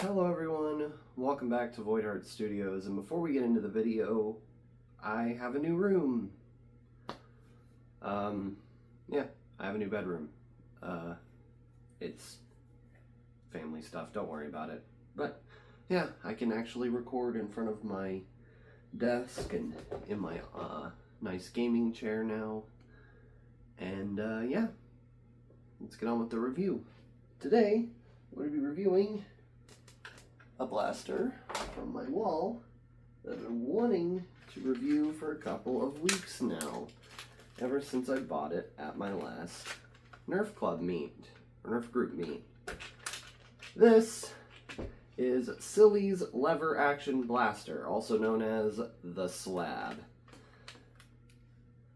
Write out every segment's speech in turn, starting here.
Hello everyone, welcome back to Void Heart Studios, and before we get into the video, I have a new room. Yeah, I have a new bedroom. It's family stuff, don't worry about it. But yeah, I can actually record in front of my desk and in my nice gaming chair now. And yeah, let's get on with the review. Today, we're going to be reviewing a blaster from my wall that I've been wanting to review for a couple of weeks now, ever since I bought it at my last Nerf Club meet, or Nerf group meet. This is Silly's Lever Action Blaster, also known as the SLAB.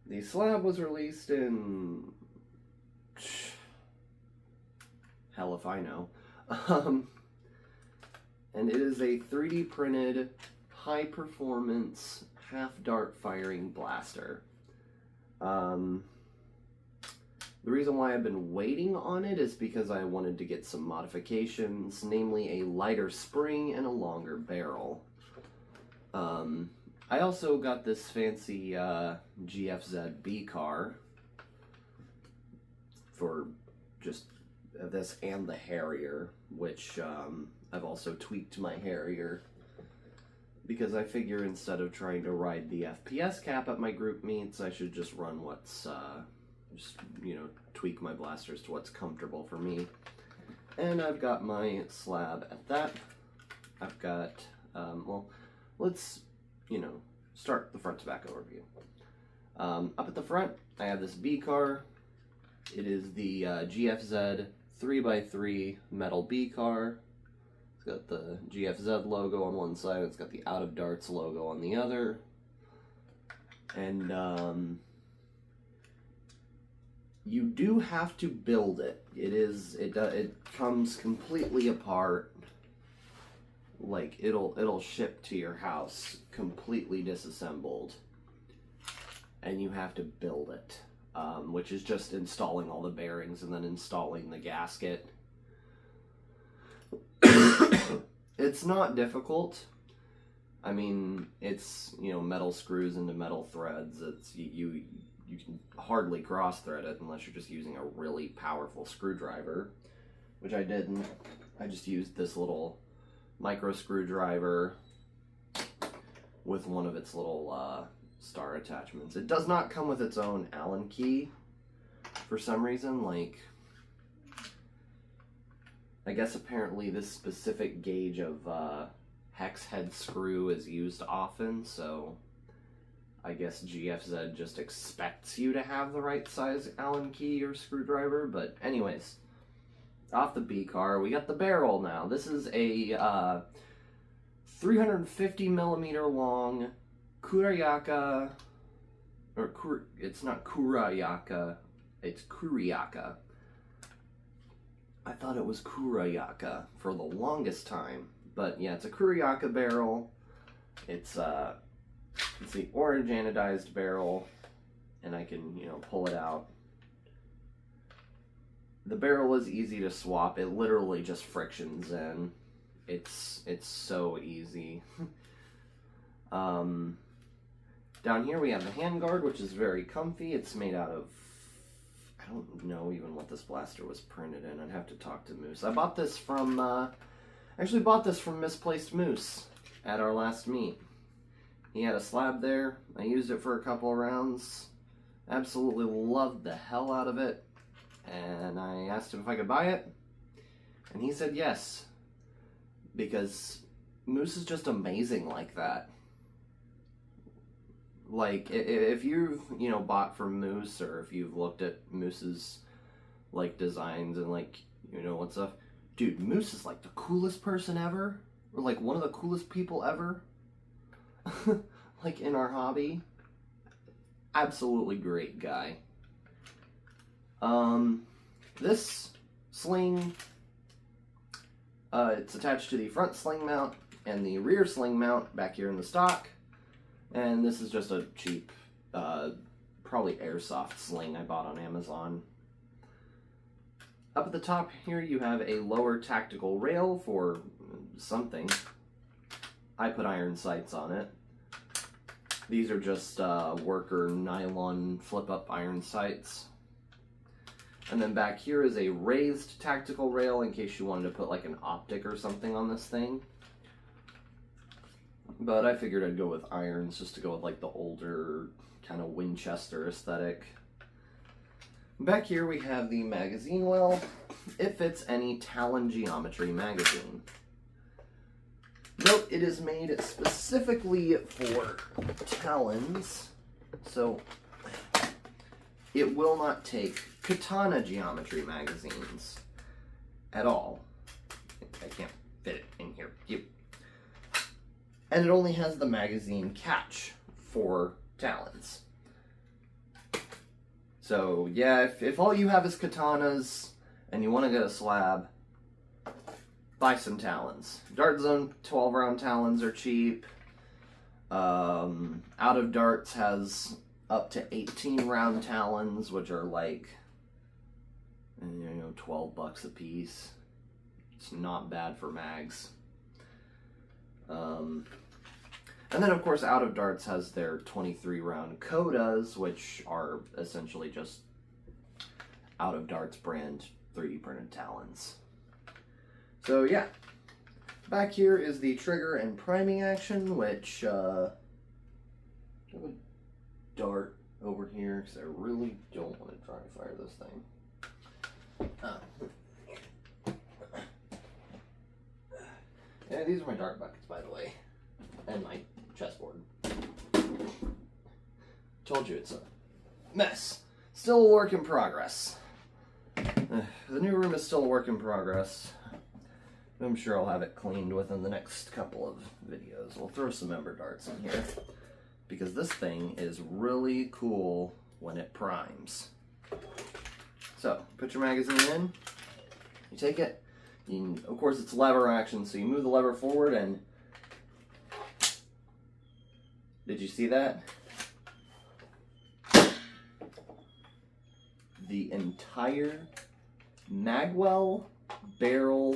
The SLAB was released in... hell if I know. And it is a 3D printed, high performance, half dart firing blaster. The reason why I've been waiting on it is because I wanted to get some modifications, namely a lighter spring and a longer barrel. I also got this fancy GFZ B car for just this and the Harrier, which I've also tweaked my Harrier because I figure instead of trying to ride the FPS cap at my group meets, I should just run what's just, you know, tweak my blasters to what's comfortable for me. And I've got my SLAB at that. I've got well, let's, you know, start the front to back overview. Up at the front, I have this B car. It is the GFZ 3x3 metal B car. It's got the GFZ logo on one side, it's got the Out of Darts logo on the other. And you do have to build it. It comes completely apart. Like it'll ship to your house completely disassembled, and you have to build it. Which is just installing all the bearings and then installing the gasket. It's not difficult. I mean, it's, you know, metal screws into metal threads. It's you can hardly cross thread it unless you're just using a really powerful screwdriver, which I didn't. I just used this little micro screwdriver with one of its little star attachments. It does not come with its own Allen key for some reason. Like, I guess apparently this specific gauge of hex head screw is used often, so I guess GFZ just expects you to have the right size Allen key or screwdriver. But anyways, off the B car, we got the barrel now. This is a 350 millimeter long Kurayaka, or it's not Kurayaka, it's Kuriaka. I thought it was Kurayaka for the longest time, but yeah, it's a Kuriaka barrel. It's the orange anodized barrel, and I can, you know, pull it out. The barrel is easy to swap. It literally just frictions in. It's so easy. Down here we have the handguard, which is very comfy. It's made out of, I don't know even what this blaster was printed in. I'd have to talk to Moose. I bought this from, actually bought this from Misplaced Moose at our last meet. He had a SLAB there. I used it for a couple of rounds. Absolutely loved the hell out of it. And I asked him if I could buy it. And he said yes. Because Moose is just amazing like that. Like, if you've, you know, bought from Moose, or if you've looked at Moose's, like, designs and, like, you know, what stuff, dude, Moose is, like, the coolest person ever, or, like, one of the coolest people ever, like, in our hobby. Absolutely great guy. This sling, it's attached to the front sling mount and the rear sling mount back here in the stock. And this is just a cheap, probably airsoft sling I bought on Amazon. Up at the top here you have a lower tactical rail for something. I put iron sights on it. These are just worker nylon flip-up iron sights. And then back here is a raised tactical rail in case you wanted to put like an optic or something on this thing. But I figured I'd go with irons just to go with like the older kind of Winchester aesthetic. Back here we have the magazine well. It fits any Talon Geometry magazine. Note, it is made specifically for Talons, so it will not take Katana Geometry magazines at all. I can't fit it in here. And it only has the magazine catch for Talons. So yeah, if all you have is katanas and you want to get a slab, buy some Talons. Dart Zone 12 round Talons are cheap. Out of Darts has up to 18 round Talons, which are like, 12 bucks a piece. It's not bad for mags. And then of course Out of Darts has their 23 round Kodas, which are essentially just Out of Darts brand 3D printed Talons. So yeah, back here is the trigger and priming action, which I have a dart over here because I really don't want to try to fire this thing. Yeah, these are my dart buckets, by the way, and my chessboard. Told you it's a mess. Still a work in progress. The new room is still a work in progress. I'm sure I'll have it cleaned within the next couple of videos. We'll throw some ember darts in here because this thing is really cool when it primes. So, put your magazine in, you take it, of course it's lever action, so you move the lever forward and... Did you see that? The entire magwell barrel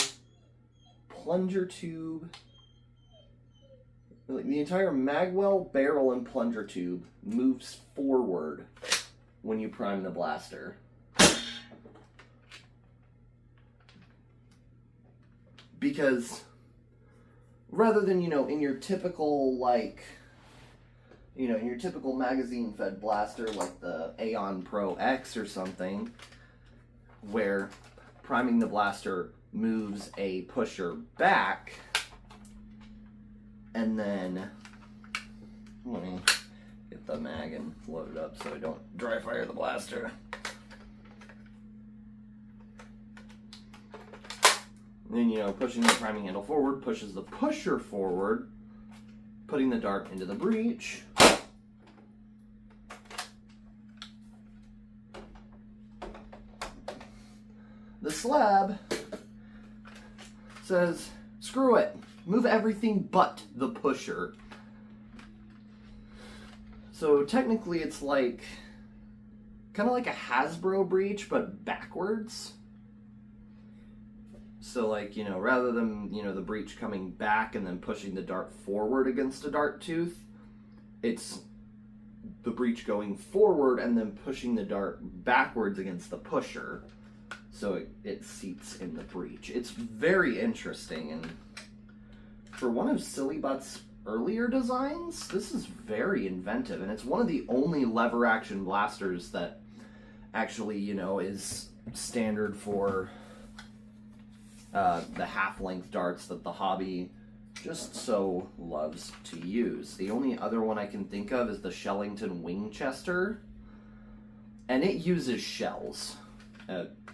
plunger tube, the entire magwell barrel and plunger tube moves forward when you prime the blaster. Because rather than, in your typical, in your typical magazine-fed blaster like the Aeon Pro X or something, where priming the blaster moves a pusher back, and then, let me get the mag and load it up so I don't dry fire the blaster. And then, pushing the priming handle forward pushes the pusher forward, putting the dart into the breech. The slab says, screw it, move everything but the pusher. So technically it's like, kind of like a Hasbro breech, but backwards. So rather than, the breech coming back and then pushing the dart forward against a dart tooth, it's the breech going forward and then pushing the dart backwards against the pusher. So it seats in the breech. It's very interesting, and for one of Sillybutts' earlier designs, this is very inventive, and it's one of the only lever action blasters that actually, is standard for the half-length darts that the hobby just so loves to use. The only other one I can think of is the Shellington Winchester, and it uses shells.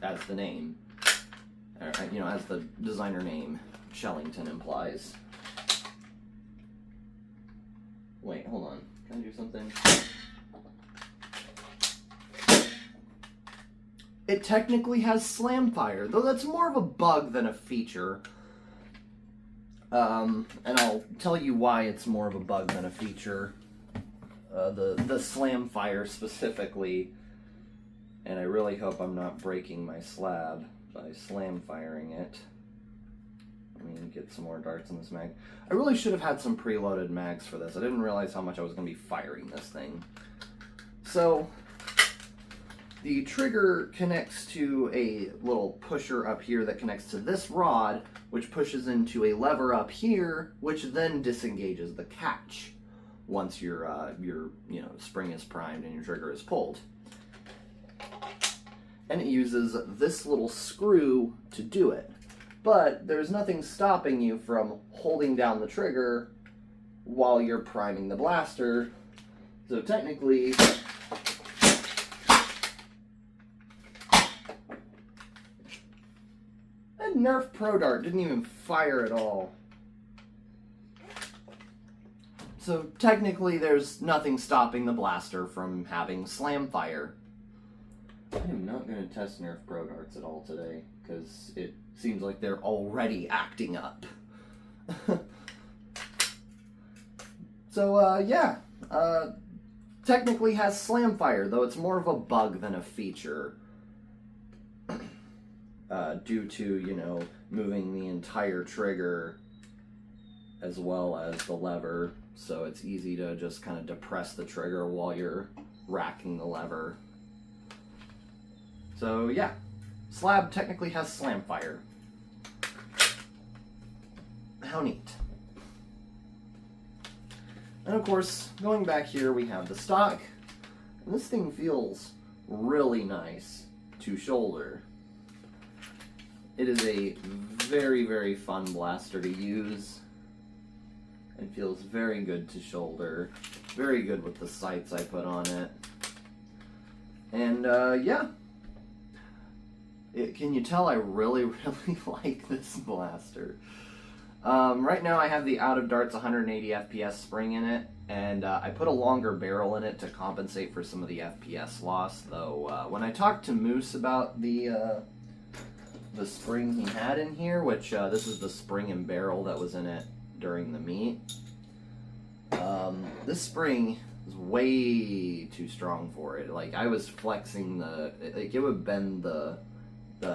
As the name, as the designer name, Shellington implies. Wait, hold on. Can I do something? It technically has slam fire, though that's more of a bug than a feature. And I'll tell you why it's more of a bug than a feature. The slam fire specifically. And I really hope I'm not breaking my slab by slam firing it. I mean, get some more darts in this mag. I really should have had some preloaded mags for this. I didn't realize how much I was going to be firing this thing. So, the trigger connects to a little pusher up here that connects to this rod, which pushes into a lever up here, which then disengages the catch once your spring is primed and your trigger is pulled. And it uses this little screw to do it. But there's nothing stopping you from holding down the trigger while you're priming the blaster. So technically, that Nerf Pro Dart didn't even fire at all. So technically there's nothing stopping the blaster from having slam fire. I am not going to test Nerf Pro Darts at all today, because it seems like they're already acting up. So, yeah. Technically has slam fire, though it's more of a bug than a feature. Due to, moving the entire trigger as well as the lever. So it's easy to just kind of depress the trigger while you're racking the lever. So yeah, SLAB technically has slam fire. How neat. And of course, going back here we have the stock. And this thing feels really nice to shoulder. It is a very, very fun blaster to use. It feels very good to shoulder. Very good with the sights I put on it. And yeah. Can you tell I really, really like this blaster? Right now I have the out of darts 180 FPS spring in it, and I put a longer barrel in it to compensate for some of the FPS loss, though when I talked to Moose about the spring he had in here, which this is the spring and barrel that was in it during the meet, this spring is way too strong for it. Like, I was flexing it would bend the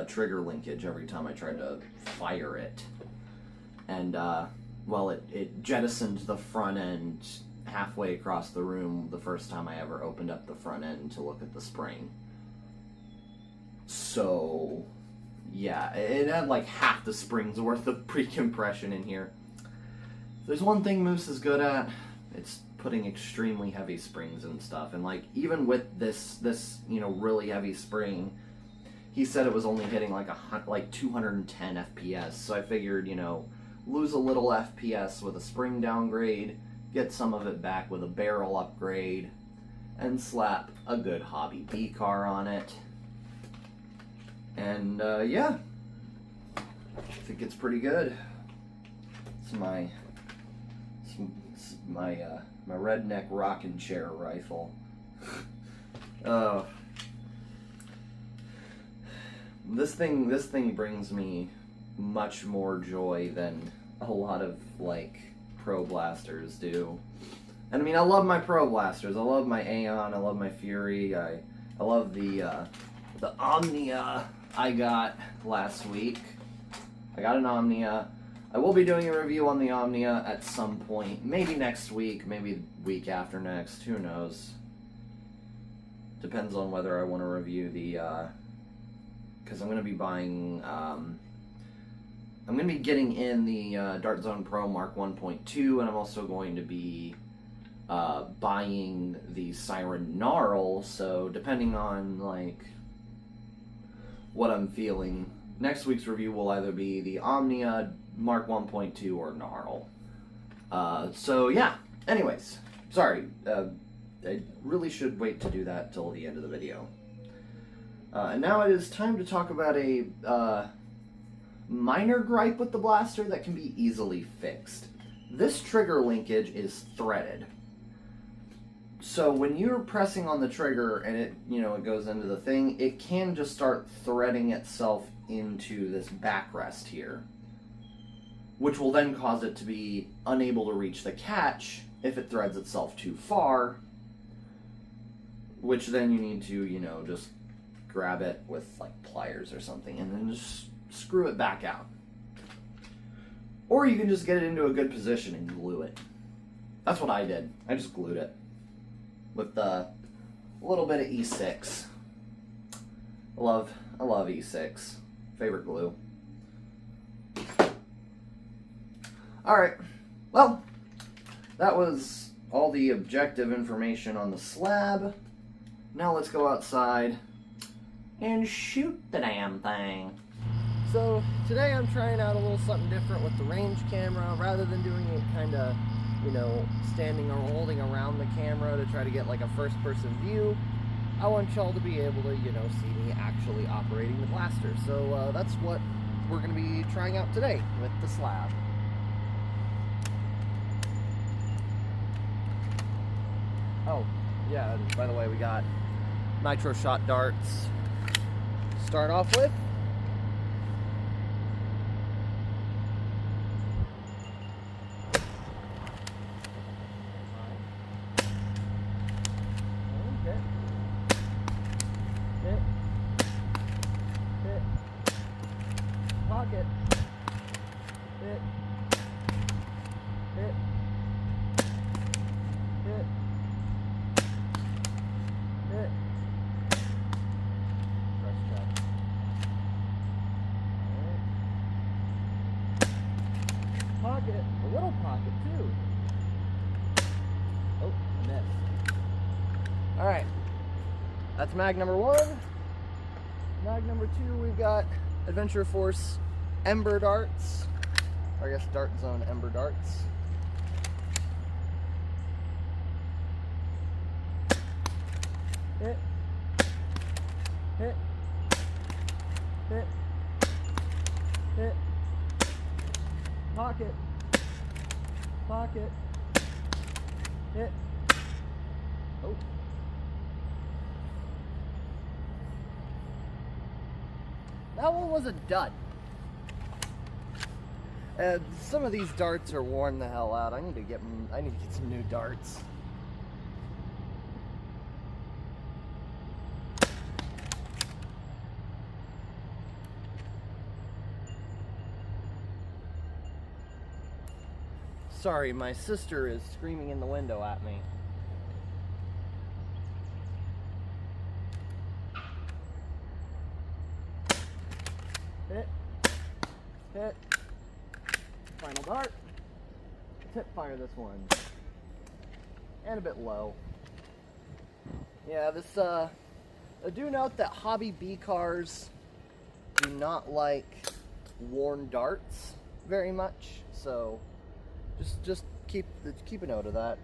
trigger linkage every time I tried to fire it. And, well, it jettisoned the front end halfway across the room the first time I ever opened up the front end to look at the spring. So, yeah, it had like half the spring's worth of pre-compression in here. If there's one thing Moose is good at, it's putting extremely heavy springs and stuff. And like, even with this really heavy spring, he said it was only hitting like 210 FPS. So I figured, lose a little FPS with a spring downgrade, get some of it back with a barrel upgrade, and slap a good hobby B car on it. And yeah, I think it's pretty good. It's my redneck rocking chair rifle. This thing brings me much more joy than a lot of like pro blasters do. And I mean, I love my pro blasters. I love my Aeon. I love my Fury. I love the Omnia I got last week. I got an Omnia. I will be doing a review on the Omnia at some point. Maybe next week, maybe week after next. Who knows? Depends on whether I want to review the because I'm going to be buying, I'm going to be getting in the Dart Zone Pro Mark 1.2, and I'm also going to be buying the Siren Gnarl, so depending on, like, what I'm feeling, next week's review will either be the Omnia, Mark 1.2, or Gnarl. So, yeah. Anyways, sorry. I really should wait to do that till the end of the video. And now it is time to talk about a minor gripe with the blaster that can be easily fixed. This trigger linkage is threaded. So when you're pressing on the trigger and it goes into the thing, it can just start threading itself into this backrest here, which will then cause it to be unable to reach the catch if it threads itself too far, which then you need to, just grab it with like pliers or something and then just screw it back out. Or you can just get it into a good position and glue it. That's what I did. I just glued it with a little bit of E6. I love E6. Favorite glue. Alright, well, that was all the objective information on the slab. Now let's go outside and shoot the damn thing. So today I'm trying out a little something different with the range camera. Rather than doing it kind of, you know, standing or holding around the camera to try to get like a first person view, I want y'all to be able to, you know, see me actually operating the blaster. So that's what we're going to be trying out today with the slab. Oh, yeah, and by the way, we got nitro shot darts to start off with. Pocket. Hit. Hit. Hit. Hit. Press check. Alright. Pocket. A little pocket too. Oh, I missed. Alright. That's mag number 1. Mag number 2, we've got Adventure Force Ember darts, or I guess Dart Zone Ember darts. Hit. Hit. Hit. Hit. Pocket. Pocket. Hit. Oh. That one was a dud. Some of these darts are worn the hell out. I need to get some new darts. Sorry, my sister is screaming in the window at me. Hit. Hit. Final dart. Tip fire this one. And a bit low. Yeah, this, I do note that hobby B cars do not like worn darts very much, so just keep a note of that.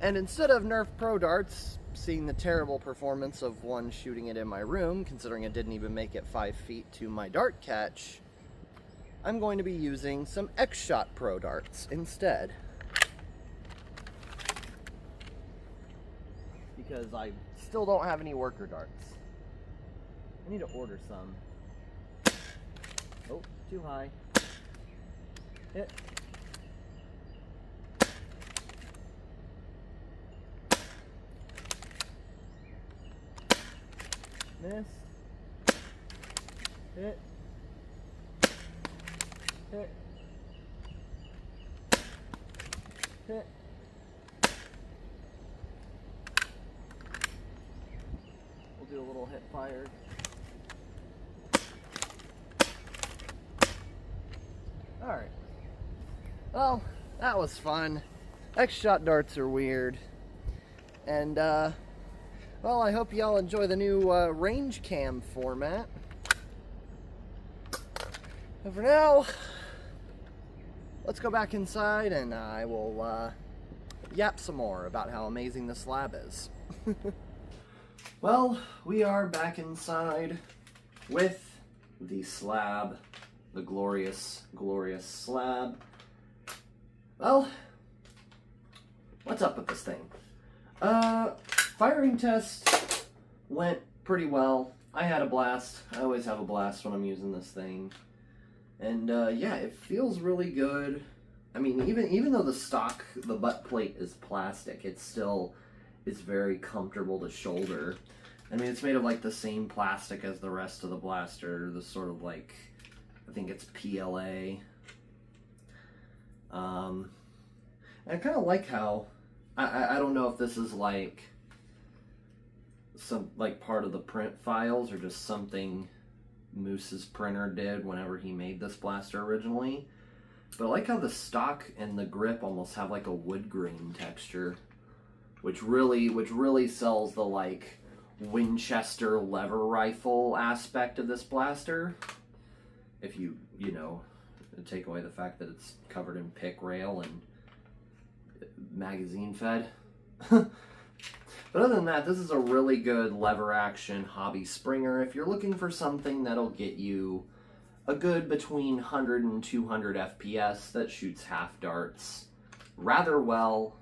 And instead of Nerf Pro darts, seeing the terrible performance of one shooting it in my room, considering it didn't even make it 5 feet to my dart catch, I'm going to be using some X-Shot Pro darts instead. Because I still don't have any worker darts. I need to order some. Oh, too high. Hit. Miss. Hit. Hit. Hit. We'll do a little hit fire. Alright. Well, that was fun. X-Shot darts are weird. And, well, I hope y'all enjoy the new range cam format. And for now, let's go back inside and I will yap some more about how amazing the slab is. Well, we are back inside with the slab, the glorious, glorious slab. Well, what's up with this thing? Firing test went pretty well. I had a blast. I always have a blast when I'm using this thing. And yeah, it feels really good. I mean, even though the butt plate is plastic, it's very comfortable to shoulder. I mean, it's made of like the same plastic as the rest of the blaster, the sort of like, I think it's PLA And I kind of like how, I don't know if this is like some like part of the print files or just something Moose's printer did whenever he made this blaster originally, but I like how the stock and the grip almost have like a wood grain texture, which really sells the like Winchester lever rifle aspect of this blaster. If you know, take away the fact that it's covered in pick rail and magazine fed. But other than that, this is a really good lever action hobby springer. If you're looking for something that'll get you a good between 100 and 200 FPS that shoots half darts rather well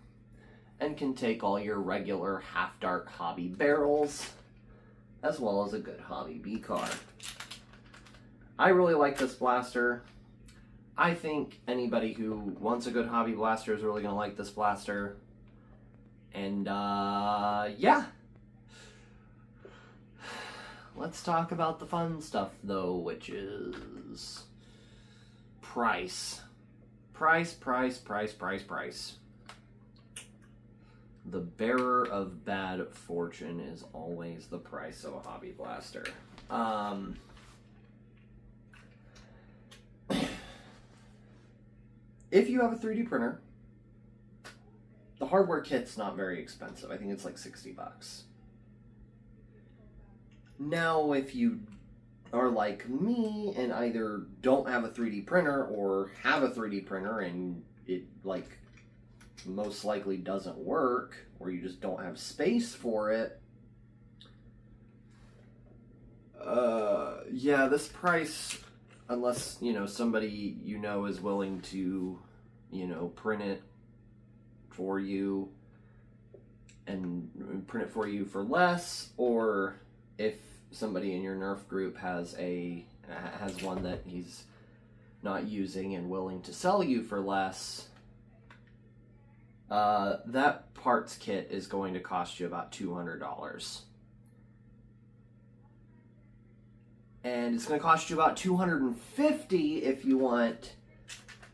and can take all your regular half dart hobby barrels as well as a good hobby B-car. I really like this blaster. I think anybody who wants a good hobby blaster is really going to like this blaster. And, yeah. Let's talk about the fun stuff, though, which is price. Price. The bearer of bad fortune is always the price of a hobby blaster. If you have a 3D printer, the hardware kit's not very expensive. I think it's like $60. Now, if you are like me and either don't have a 3D printer or have a 3D printer and it like most likely doesn't work, or you just don't have space for it, yeah, this price, unless, you know, somebody you know is willing to, you know, print it for you and print it for you for less, or if somebody in your Nerf group has one that he's not using and willing to sell you for less, that parts kit is going to cost you about $200. And it's going to cost you about $250 if you want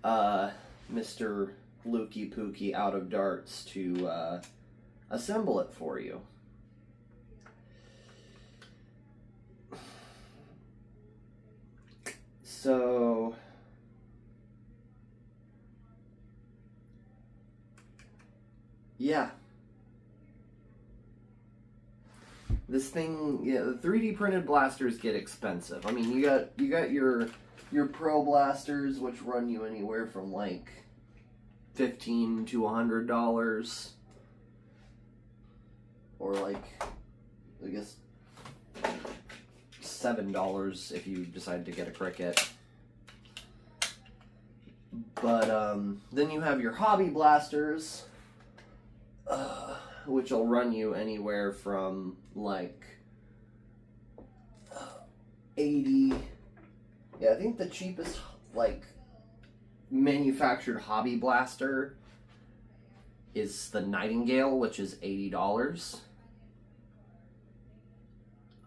Mr. Lukey Pookie out of darts to assemble it for you. So yeah, this thing, yeah, the 3D printed blasters get expensive. I mean, you got your pro blasters, which run you anywhere from like $15 to $100, or like, I guess $7 if you decide to get a Cricut. But then you have your hobby blasters, which will run you anywhere from like 80. Yeah, I think the cheapest like manufactured hobby blaster is the Nightingale, which is $80.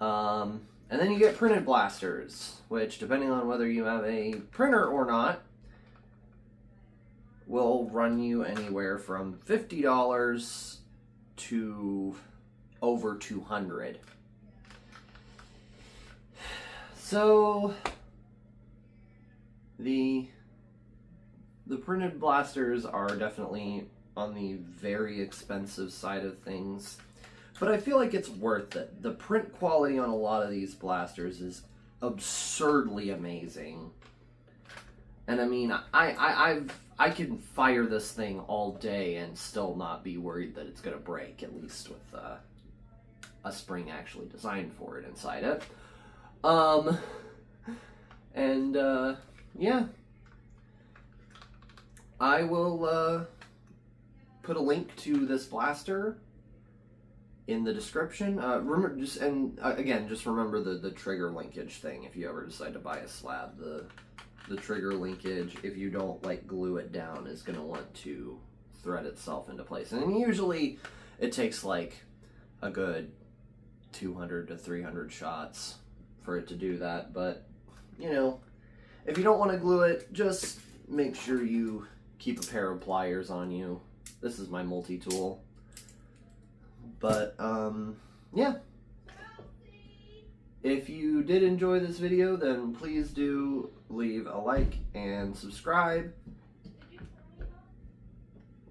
And then you get printed blasters, which, depending on whether you have a printer or not, will run you anywhere from $50 to over $200. So the printed blasters are definitely on the very expensive side of things, but I feel like it's worth it. The print quality on a lot of these blasters is absurdly amazing. And I mean, I can fire this thing all day and still not be worried that it's going to break, at least with a spring actually designed for it inside it. Yeah. I will put a link to this blaster in the description. Remember, just remember the trigger linkage thing. If you ever decide to buy a slab, the trigger linkage, if you don't like glue it down, is going to want to thread itself into place. And usually it takes like a good 200 to 300 shots for it to do that. But, you know, if you don't want to glue it, just make sure you keep a pair of pliers on you. This is my multi-tool. But, yeah. If you did enjoy this video, then please do leave a like and subscribe.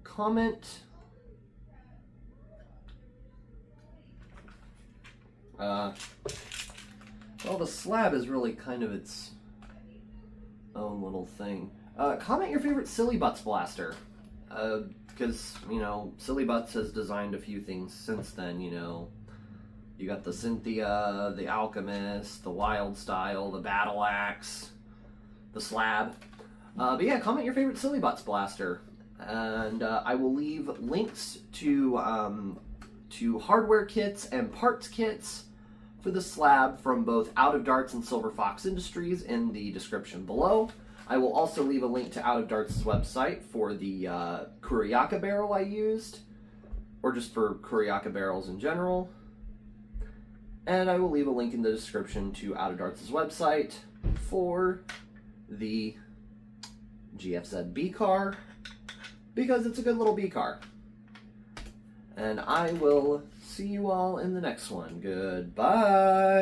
Comment. Well, the SLAB is really kind of its own little thing. Comment your favorite Sillybutts blaster. Because, you know, Sillybutts has designed a few things since then, you know. You got the Cynthia, the Alchemist, the Wild Style, the Battle Axe, the SLAB. But yeah, comment your favorite Sillybutts blaster. And I will leave links to hardware kits and parts kits for the SLAB from both Out of Darts and Silver Fox Industries in the description below. I will also leave a link to Out of Darts' website for the Kuriaka barrel I used, or just for Kuriaka barrels in general. And I will leave a link in the description to Out of Darts' website for the GFZ B car, because it's a good little B car. And I will see you all in the next one. Goodbye!